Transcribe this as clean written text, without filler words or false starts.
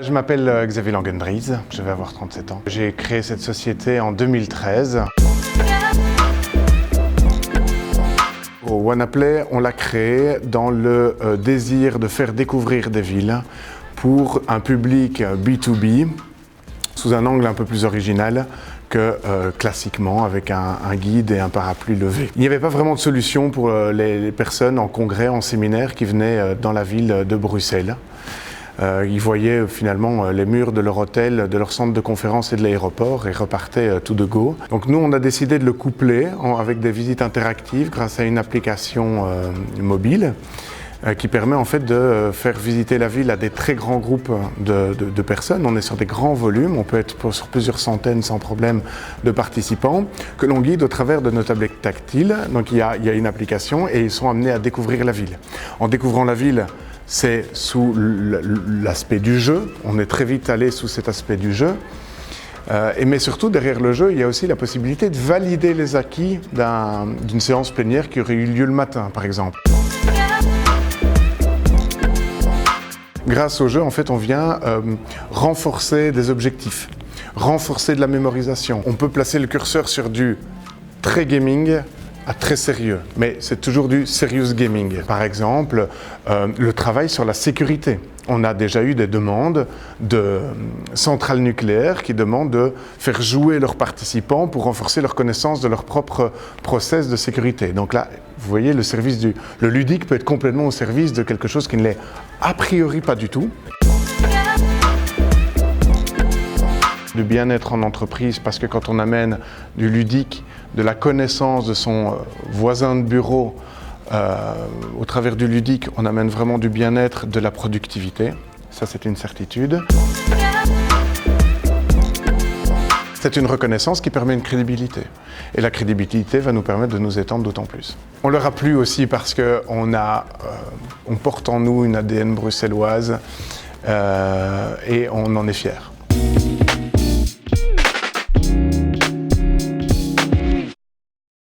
Je m'appelle Xavier Langendries, je vais avoir 37 ans. J'ai créé cette société en 2013. Wanaplay, on l'a créé dans le désir de faire découvrir des villes pour un public B2B sous un angle un peu plus original que classiquement avec un guide et un parapluie levé. Il n'y avait pas vraiment de solution pour les personnes en congrès, en séminaire qui venaient dans la ville de Bruxelles. Ils voyaient finalement les murs de leur hôtel, de leur centre de conférence et de l'aéroport et repartaient tout de go. Donc nous, on a décidé de le coupler avec des visites interactives grâce à une application mobile qui permet en fait de faire visiter la ville à des très grands groupes de personnes. On est sur des grands volumes, on peut être sur plusieurs centaines sans problème de participants que l'on guide au travers de nos tablettes tactiles. Donc il y a une application et ils sont amenés à découvrir la ville. En découvrant la ville, c'est sous l'aspect du jeu, on est très vite allé sous cet aspect du jeu, mais surtout derrière le jeu, il y a aussi la possibilité de valider les acquis d'une séance plénière qui aurait eu lieu le matin, par exemple. Grâce au jeu, en fait, on vient renforcer des objectifs, renforcer de la mémorisation. On peut placer le curseur sur du très gaming à très sérieux, mais c'est toujours du serious gaming. Par exemple, le travail sur la sécurité. On a déjà eu des demandes de centrales nucléaires qui demandent de faire jouer leurs participants pour renforcer leur connaissance de leur propre process de sécurité. Donc là, vous voyez, le ludique peut être complètement au service de quelque chose qui ne l'est a priori pas du tout. Du bien-être en entreprise, parce que quand on amène du ludique, de la connaissance de son voisin de bureau, au travers du ludique, on amène vraiment du bien-être, de la productivité. Ça, c'est une certitude. C'est une reconnaissance qui permet une crédibilité. Et la crédibilité va nous permettre de nous étendre d'autant plus. On leur a plu aussi parce qu'on porte en nous une ADN bruxelloise et on en est fiers.